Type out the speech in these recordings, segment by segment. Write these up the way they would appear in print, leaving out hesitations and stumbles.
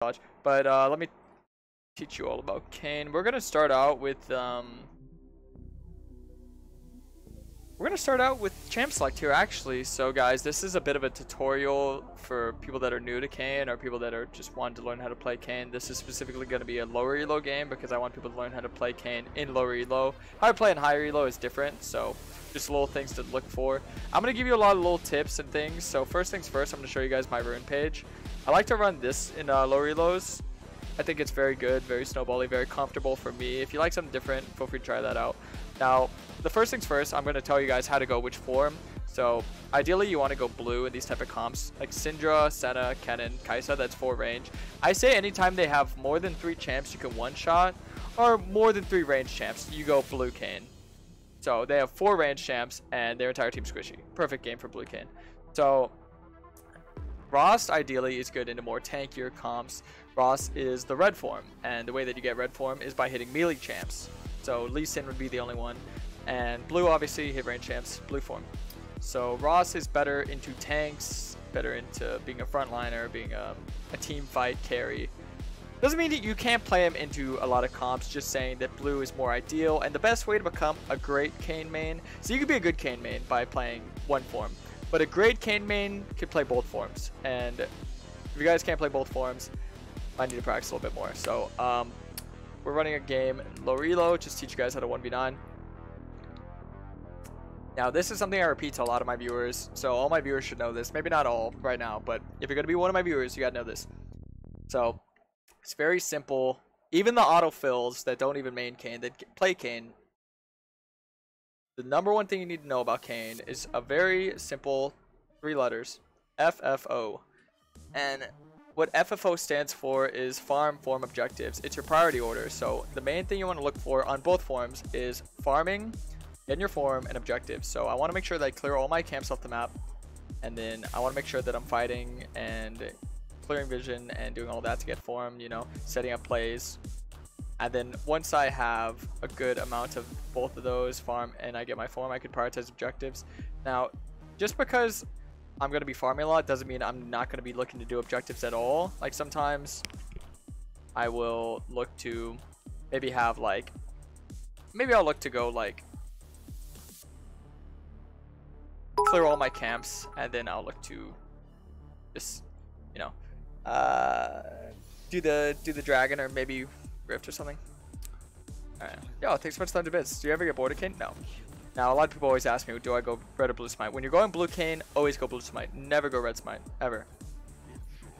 dodge. But let me teach you all about Kayn. We're gonna start out with champ select here actually. So guys, this is a bit of a tutorial for people that are new to Kayn or people that are just wanting to learn how to play Kayn. This is specifically going to be a lower elo game because I want people to learn how to play Kayn in lower elo. How to play in higher elo is different, so just little things to look for. I'm going to give you a lot of little tips and things. So first things first, I'm going to show you guys my rune page. I like to run this in lower elos. I think it's very good, very snowbally, very comfortable for me. If you like something different, feel free to try that out. Now, the first things first, I'm going to tell you guys how to go which form. So, ideally, you want to go blue in these type of comps, like Syndra, Senna, Kennen, Kai'Sa, that's 4 range. I say anytime they have more than 3 champs, you can one-shot, or more than 3 range champs, you go blue Kayn. So, they have 4 range champs, and their entire team squishy. Perfect game for blue Kayn. So, Ross, ideally, is good into more tankier comps. Ross is the red form, and the way that you get red form is by hitting melee champs. So Lee Sin would be the only one, and blue obviously hit range champs, blue form. So Ross is better into tanks, better into being a frontliner, being a team fight carry. Doesn't mean that you can't play him into a lot of comps, just saying that blue is more ideal, and the best way to become a great Kayn main, so you could be a good Kayn main by playing one form, but a great Kayn main could play both forms, and if you guys can't play both forms, I need to practice a little bit more. So we're running a game in lower elo, just teach you guys how to 1v9. Now this is something I repeat to a lot of my viewers, so all my viewers should know this. Maybe not all right now, but if you're going to be one of my viewers, you got to know this. So it's very simple. Even the autofills that don't even main Kayn, that play Kayn, the number one thing you need to know about Kayn is a very simple 3 letters, FFO. And what FFO stands for is farm form objectives. It's your priority order. So the main thing you want to look for on both forms is farming, getting your form, and objectives. So I want to make sure that I clear all my camps off the map, and then I want to make sure that I'm fighting and clearing vision and doing all that to get form, you know, setting up plays. And then once I have a good amount of both of those, farm and I get my form, I could prioritize objectives. Now, just because I'm going to be farming a lot doesn't mean I'm not going to be looking to do objectives at all. Like sometimes I will look to maybe have like, maybe I'll look to go like clear all my camps, and then I'll look to just, you know, do the dragon or maybe rift or something. Alright. Yo, it takes so much time to bits. Do you ever get bored of Kayn? No. Now, a lot of people always ask me, do I go red or blue smite? When you're going blue Kayn, always go blue smite. Never go red smite, ever.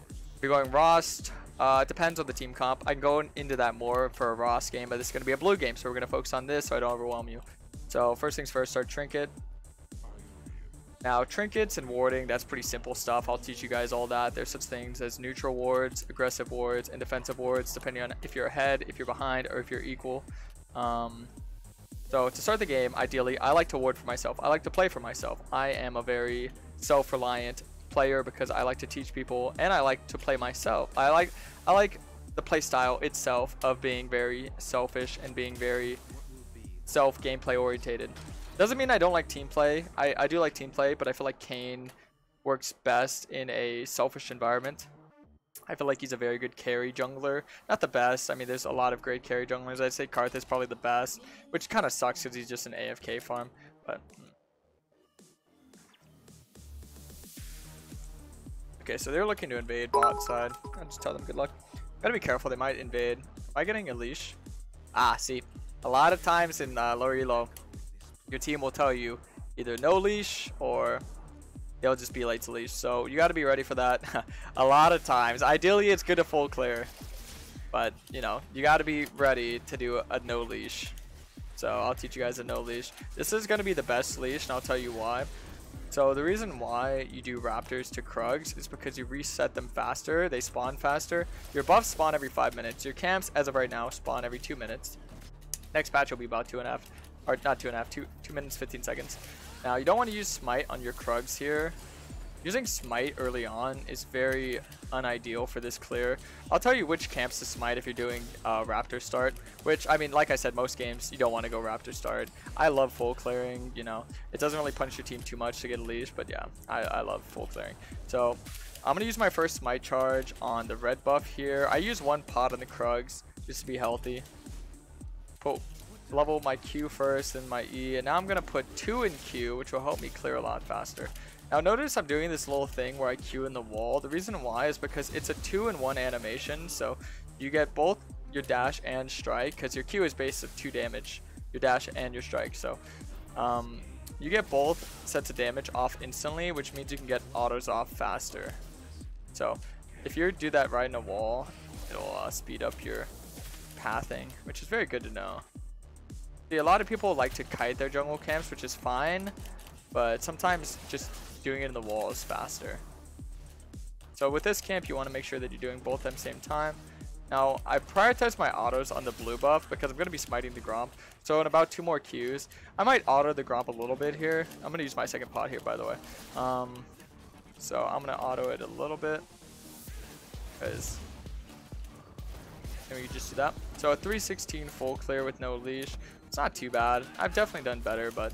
If you're going Ross, it depends on the team comp. I can go into that more for a Ross game, but this is going to be a blue game, so we're going to focus on this so I don't overwhelm you. So, first things first, start Trinket. Now, trinkets and warding, that's pretty simple stuff. I'll teach you guys all that. There's such things as neutral wards, aggressive wards, and defensive wards, depending on if you're ahead, if you're behind, or if you're equal. So to start the game, ideally, I like to ward for myself. I like to play for myself. I am a very self-reliant player because I like to teach people, and I like to play myself. I like the play style itself of being very selfish and being very self-gameplay orientated. Doesn't mean I don't like team play. I do like team play, but I feel like Kayn works best in a selfish environment. I feel like he's a very good carry jungler. Not the best. I mean, there's a lot of great carry junglers. I'd say Karth is probably the best, which kind of sucks because he's just an AFK farm. But okay, so they're looking to invade bot side. I'll just tell them good luck. Gotta be careful. They might invade. Am I getting a leash? Ah, see, a lot of times in lower elo, your team will tell you either no leash or they'll just be late to leash. So you got to be ready for that. A lot of times. Ideally, it's good to full clear. But, you know, you got to be ready to do a no leash. So I'll teach you guys a no leash. This is going to be the best leash, and I'll tell you why. So the reason why you do Raptors to Krugs is because you reset them faster. They spawn faster. Your buffs spawn every 5 minutes. Your camps, as of right now, spawn every 2 minutes. Next patch will be about 2.5. Or not 2.5, 2 minutes 15 seconds. Now you don't want to use smite on your Krugs here. Using smite early on is very unideal for this clear. I'll tell you which camps to smite if you're doing Raptor start, which, I mean, like I said, most games you don't want to go Raptor start. I love full clearing, you know. It doesn't really punish your team too much to get a leash, but yeah, I love full clearing. So I'm gonna use my first smite charge on the red buff here. I use 1 pot on the Krugs just to be healthy. Put level my Q first and my E, and now I'm gonna put 2 in Q, which will help me clear a lot faster. Now notice I'm doing this little thing where I Q in the wall. The reason why is because it's a 2-in-1 animation, so you get both your dash and strike, because your Q is based of 2 damage, your dash and your strike. So you get both sets of damage off instantly, which means you can get autos off faster. So if you do that right in a wall, it'll speed up your pathing, which is very good to know. See, a lot of people like to kite their jungle camps, which is fine, but sometimes just doing it in the wall is faster. So with this camp, you want to make sure that you're doing both at the same time. Now, I prioritize my autos on the blue buff because I'm going to be smiting the Gromp. So in about 2 more Qs, I might auto the Gromp a little bit here. I'm going to use my second pot here, by the way. So I'm going to auto it a little bit, because we can just do that. So a 316 full clear with no leash. It's not too bad. I've definitely done better, but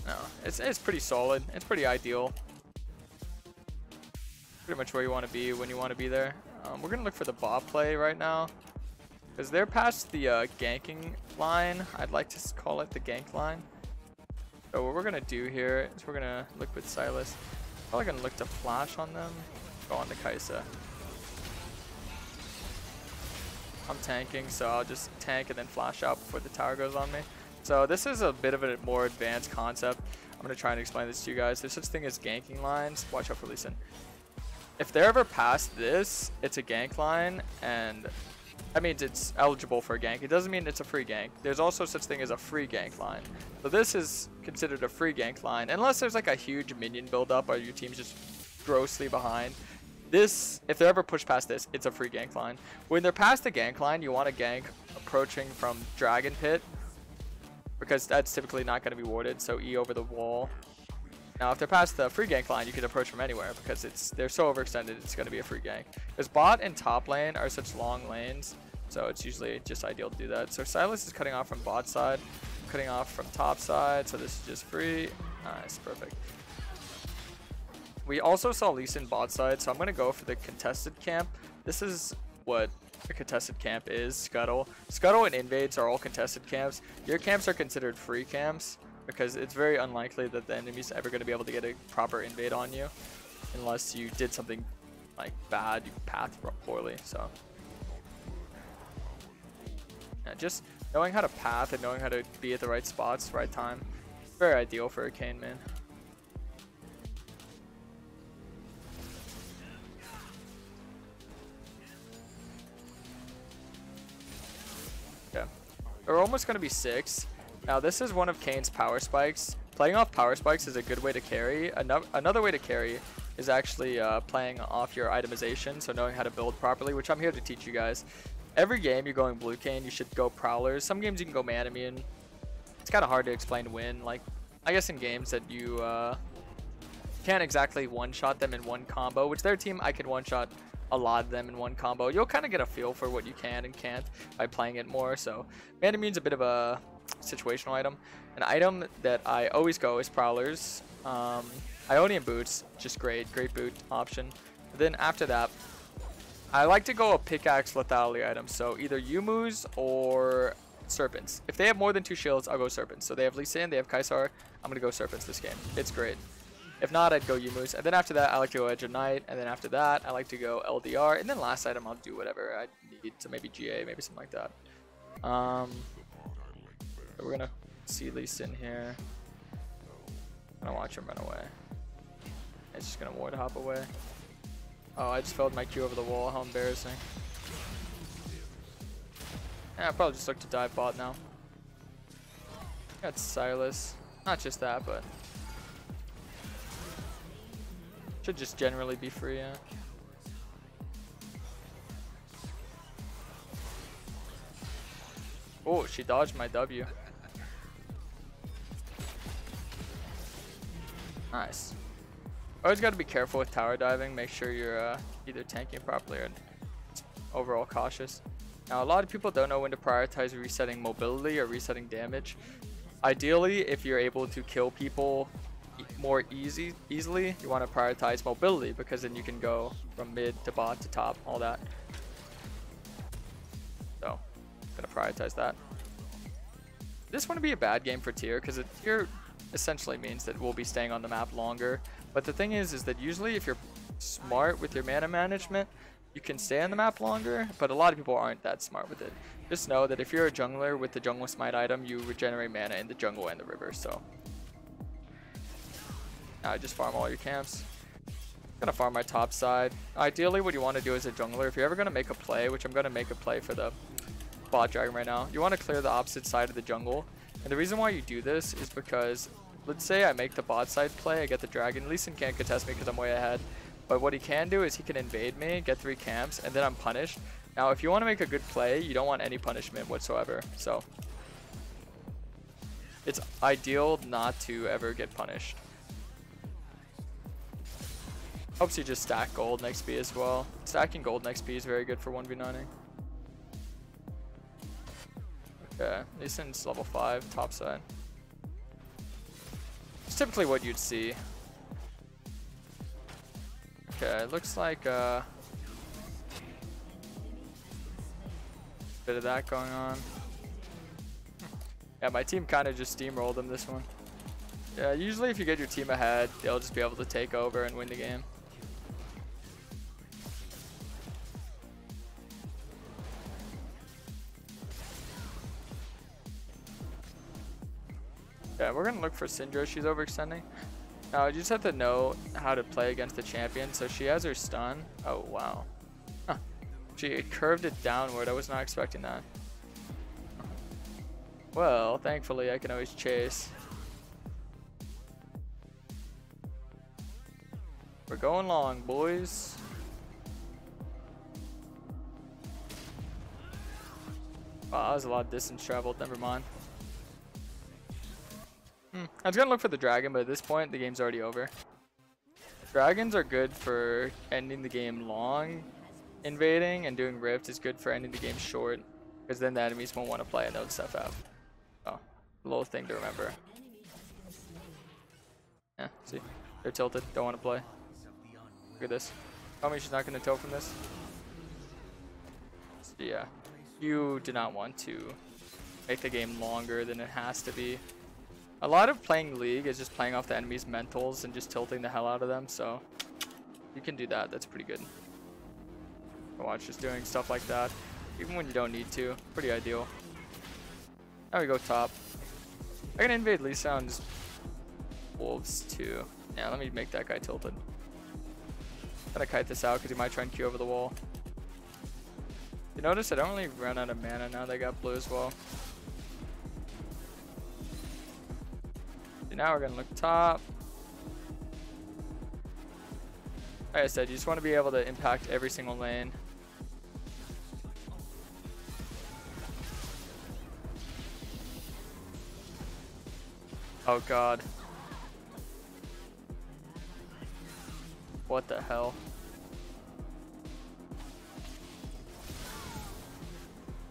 no, it's pretty solid. It's pretty ideal. Pretty much where you want to be when you want to be there. We're going to look for the bot play right now, because they're past the ganking line. I'd like to call it the gank line. So what we're going to do here is we're going to look with Sylas. Probably going to look to flash on them. Go on the Kai'Sa. I'm tanking, so I'll just tank and then flash out before the tower goes on me. So this is a bit of a more advanced concept. I'm going to try and explain this to you guys. There's such thing as ganking lines. Watch out for Lee Sin. If they're ever past this, it's a gank line, and that means it's eligible for a gank. It doesn't mean it's a free gank. There's also such thing as a free gank line. So this is considered a free gank line, unless there's like a huge minion buildup or your team's just grossly behind. This, if they're ever pushed past this, it's a free gank line. When they're past the gank line, you want a gank approaching from Dragon Pit, because that's typically not going to be warded, so E over the wall. Now, if they're past the free gank line, you can approach from anywhere, because they're so overextended, it's going to be a free gank. Because bot and top lane are such long lanes, so it's usually just ideal to do that. So Sylas is cutting off from bot side, cutting off from top side, so this is just free. Nice, perfect. We also saw Lee Sin bot side, so I'm going to go for the contested camp. This is what a contested camp is, Scuttle. Scuttle and invades are all contested camps. Your camps are considered free camps, because it's very unlikely that the enemy's ever going to be able to get a proper invade on you unless you did something like bad, you pathed poorly. So yeah, just knowing how to path and knowing how to be at the right spots, right time, very ideal for a Kayn main. Okay, we're almost going to be 6. Now this is one of Kayn's power spikes. Playing off power spikes is a good way to carry. Another way to carry is actually playing off your itemization, so knowing how to build properly, which I'm here to teach you guys. Every game you're going blue Kayn, you should go Prowlers. Some games you can go Manamune. It's kind of hard to explain to win. Like, I guess in games that you can't exactly one-shot them in one combo, which their team I could one-shot a lot of them in one combo. You'll kind of get a feel for what you can and can't by playing it more. So Manamune's a bit of a situational item. An item that I always go is Prowlers. Ionian Boots, just great boot option. But then after that, I like to go a pickaxe lethality item. So either Yumu's or Serpents. If they have more than 2 shields, I'll go Serpents. So they have Lee Sin, they have Kaisar. I'm gonna go Serpents this game. It's great. If not, I'd go Yumu's. And then after that, I like to go Edge of Night. And then after that, I like to go LDR. And then last item, I'll do whatever I need. So maybe GA, maybe something like that. We're gonna see Lee Sin here. I'm gonna watch him run away. It's just gonna ward hop away. Oh, I just failed my Q over the wall. How embarrassing. Yeah, I'll probably just look to dive bot now. Got Sylas. Not just that, but should just generally be free, yeah. Oh, she dodged my W. Nice. Always got to be careful with tower diving. Make sure you're either tanking properly or overall cautious. Now, a lot of people don't know when to prioritize resetting mobility or resetting damage. Ideally, if you're able to kill people more easily, you want to prioritize mobility, because then you can go from mid to bot to top, all that. So, gonna prioritize that. This wouldn't be a bad game for tier, because a tier essentially means that we'll be staying on the map longer. But the thing is that usually if you're smart with your mana management, you can stay on the map longer, but a lot of people aren't that smart with it. Just know that if you're a jungler with the jungle smite item, you regenerate mana in the jungle and the river, so. Now just farm all your camps. I'm gonna farm my top side. Ideally, what you want to do as a jungler, if you're ever gonna make a play, which I'm gonna make a play for the bot dragon right now, you want to clear the opposite side of the jungle. And the reason why you do this is because, let's say I make the bot side play, I get the dragon. Lee Sin can't contest me because I'm way ahead. But what he can do is he can invade me, get 3 camps, and then I'm punished. Now, if you want to make a good play, you don't want any punishment whatsoever. So, it's ideal not to ever get punished. Helps you just stack gold next XP as well. Stacking gold next XP is very good for 1v9ing. Okay, Lee Sin's level 5, top side. It's typically what you'd see. Okay, looks like bit of that going on. Yeah, my team kind of just steamrolled them this one. Yeah, usually if you get your team ahead, they'll just be able to take over and win the game. Yeah, we're gonna look for Syndra. She's overextending. Now, you just have to know how to play against the champion. So she has her stun. Oh, wow. Huh. She curved it downward. I was not expecting that. Well, thankfully, I can always chase. We're going long, boys. Wow, that was a lot of distance traveled. Never mind. I was gonna look for the dragon, but at this point, the game's already over. Dragons are good for ending the game long. Invading and doing rift is good for ending the game short, because then the enemies won't want to play and they'll just FF. Oh, a little thing to remember. Yeah, see? They're tilted, don't want to play. Look at this. Tell me she's not gonna tilt from this. So yeah, you do not want to make the game longer than it has to be. A lot of playing League is just playing off the enemy's mentals and just tilting the hell out of them, so you can do that. That's pretty good. Watch, just doing stuff like that, even when you don't need to. Pretty ideal. Now we go top. I can invade Lisa on just wolves too. Yeah, let me make that guy tilted. I'm gonna kite this out because he might try and Q over the wall. You notice I don't really run out of mana now. They got blue as well. Now we're gonna look top. Like I said, you just want to be able to impact every single lane. Oh god. What the hell?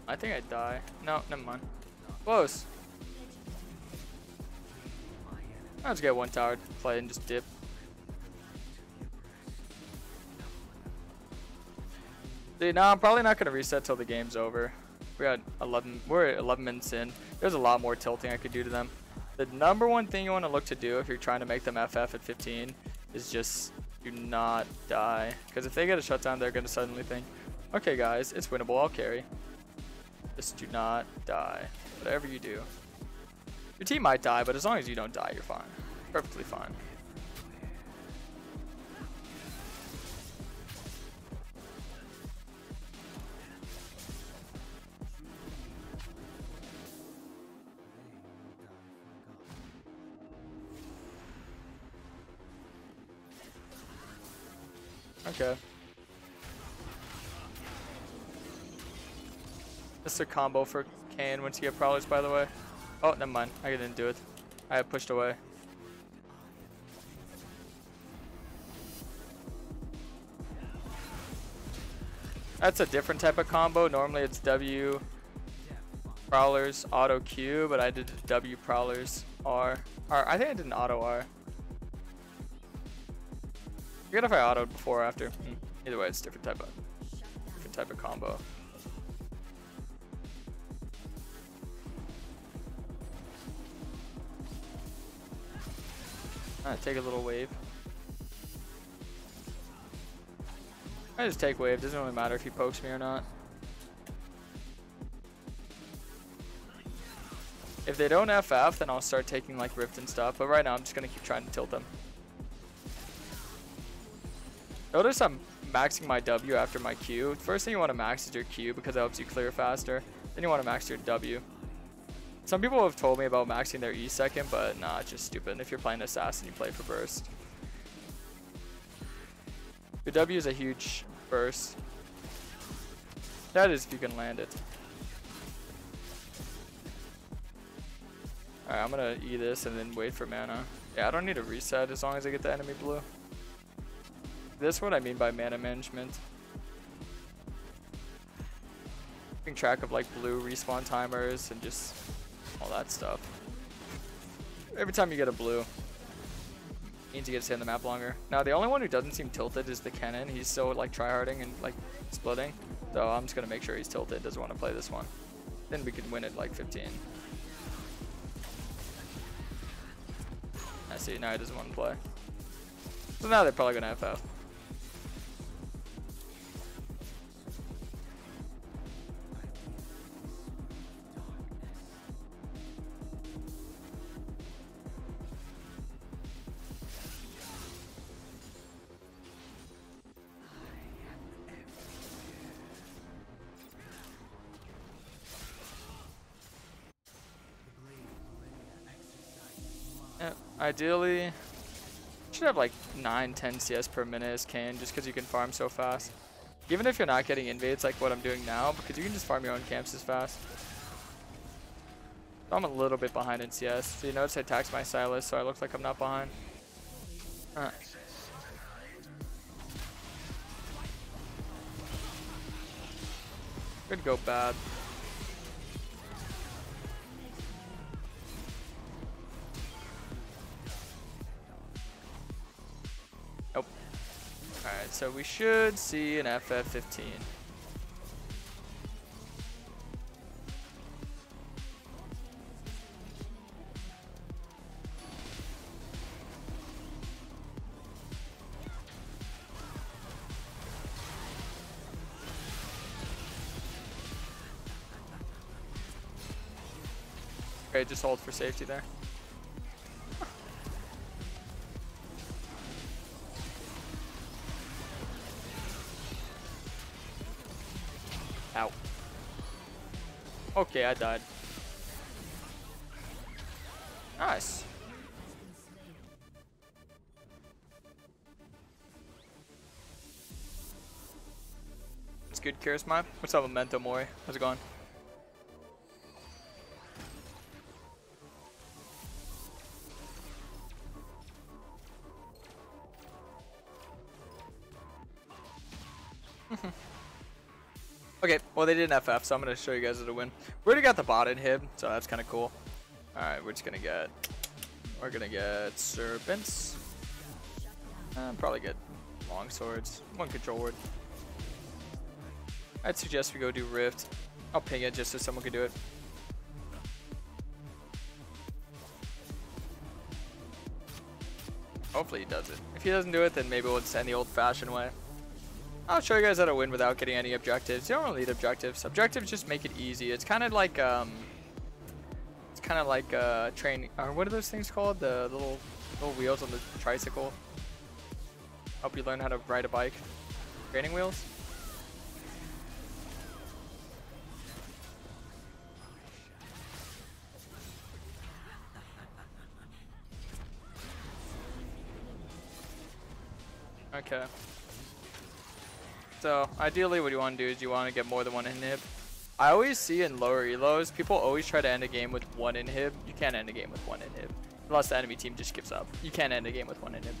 I think I'd die. No, never mind. Close. I'll just get one tower to play and just dip. See, now I'm probably not going to reset till the game's over. We're at 11 minutes in. There's a lot more tilting I could do to them. The number one thing you want to look to do if you're trying to make them FF at 15 is just do not die. Because if they get a shutdown, they're going to suddenly think, okay guys, it's winnable, I'll carry. Just do not die. Whatever you do. Your team might die, but as long as you don't die, you're fine. Perfectly fine. Okay. This is a combo for Kayn once you get Prowlers, by the way. Oh, never mind. I didn't do it. I had pushed away. That's a different type of combo. Normally it's W Prowlers auto Q, but I did W Prowlers R. I think I did an auto R. Forget if I autoed before or after. Either way, it's different type of combo. Take a little wave. I just take wave. Doesn't really matter if he pokes me or not. If they don't FF, then I'll start taking like Rift and stuff. But right now, I'm just gonna keep trying to tilt them. Notice I'm maxing my W after my Q. First thing you want to max is your Q because it helps you clear faster. Then you want to max your W. Some people have told me about maxing their E second, but nah, it's just stupid. And if you're playing Assassin, you play for burst. Your W is a huge burst. That is if you can land it. Alright, I'm gonna E this and then wait for mana. Yeah, I don't need a reset as long as I get the enemy blue. This is what I mean by mana management. Keeping track of like blue respawn timers and just all that stuff. Every time you get a blue, means you get to stay on the map longer. Now the only one who doesn't seem tilted is the Kennen. He's so like tryharding and like splitting. So I'm just gonna make sure he's tilted. Doesn't want to play this one. Then we can win it like 15. I see. Now he doesn't want to play. So now they're probably gonna FF. Yeah, ideally, should have like 9-10 CS per minute as Kayn, just because you can farm so fast. Even if you're not getting invades like what I'm doing now, because you can just farm your own camps as fast. I'm a little bit behind in CS. So you notice I taxed my Sylas, so I look like I'm not behind. Could go bad. Nope. Alright, so we should see an FF15. Okay, just hold for safety there. Ow. Okay, I died. Nice. It's good, Charisma. What's up, Memento Mori? How's it going? Okay, well they didn't FF, so I'm gonna show you guys how to win. We already got the bot inhib, so that's kind of cool. All right, we're gonna get serpents. Probably get long swords, one control word. I'd suggest we go do Rift. I'll ping it just so someone can do it. Hopefully he does it. If he doesn't do it, then maybe we'll just end the old-fashioned way. I'll show you guys how to win without getting any objectives. You don't really need objectives. Objectives just make it easy. It's kind of like training. Or what are those things called? The little wheels on the tricycle. Help you learn how to ride a bike. Training wheels. Okay. So ideally what you want to do is you want to get more than one inhib. I always see in lower elos, people always try to end a game with one inhib. You can't end a game with one inhib. Unless the enemy team just gives up. You can't end a game with one inhib.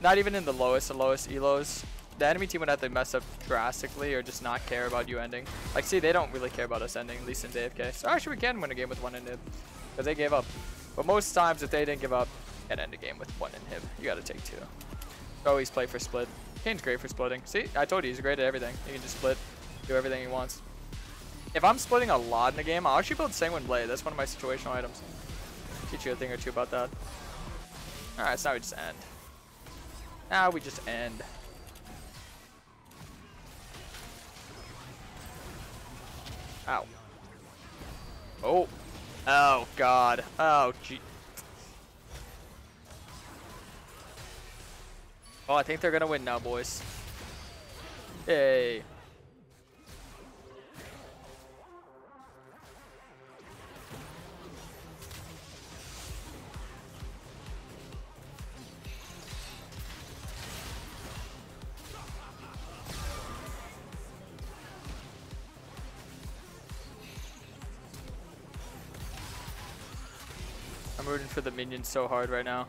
Not even in the lowest elos. The enemy team would have to mess up drastically or just not care about you ending. Like see, they don't really care about us ending, at least in AFK. So actually we can win a game with one inhib. Because they gave up. But most times if they didn't give up, you can end a game with one inhib. You gotta take two. Always play for split. Kane's great for splitting. See, I told you he's great at everything. He can just split, do everything he wants. If I'm splitting a lot in the game, I'll actually build Sanguine Blade. That's one of my situational items. Teach you a thing or two about that. Alright, so now we just end. Now we just end. Ow. Oh. Oh, God. Oh, gee. Oh, I think they're gonna win now, boys. Yay. I'm rooting for the minions so hard right now.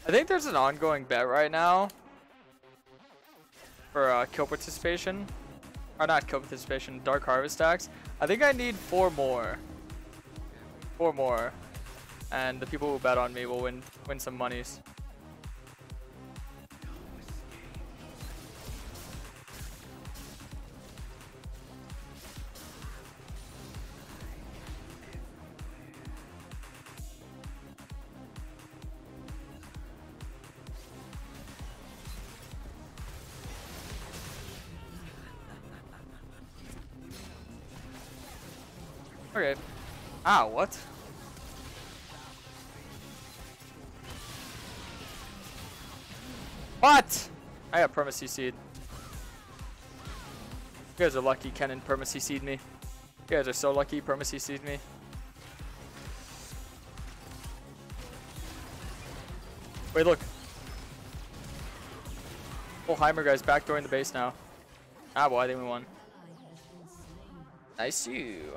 I think there's an ongoing bet right now for kill participation. Or not kill participation, Dark Harvest stacks. I think I need 4 more. 4 more. And the people who bet on me will win some monies. Okay. Ah, what? What? I got perma CC'd. You guys are lucky Kennen perma CC'd me. You guys are so lucky perma CC'd me. Wait, look. Oh, Heimer guy's backdooring the base now. Ah, well, I think we won. Nice you.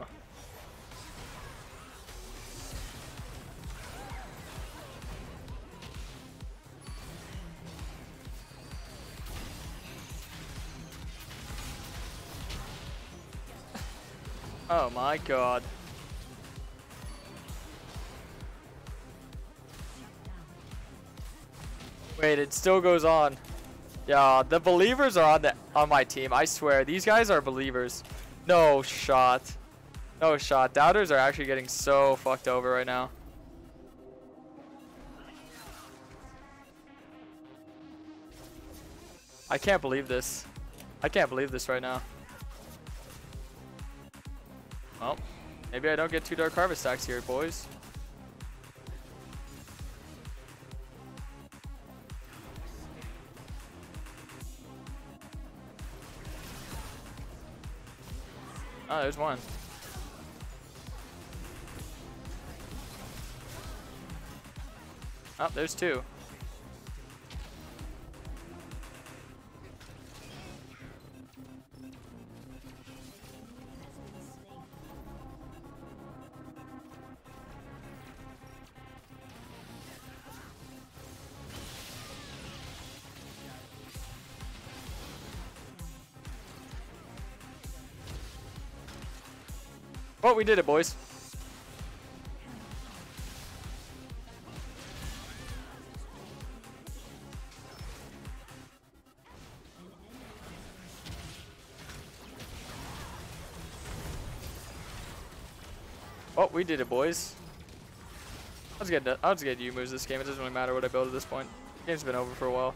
Oh my god. Wait, it still goes on. Yeah, the believers are on my team. I swear, these guys are believers. No shot. No shot. Doubters are actually getting so fucked over right now. I can't believe this. I can't believe this right now. Well, maybe I don't get 2 Dark Harvest stacks here, boys. Oh, there's one. Oh, there's 2. Oh, we did it, boys. Oh, we did it, boys. I'll just get you moves this game. It doesn't really matter what I build at this point. The game's been over for a while.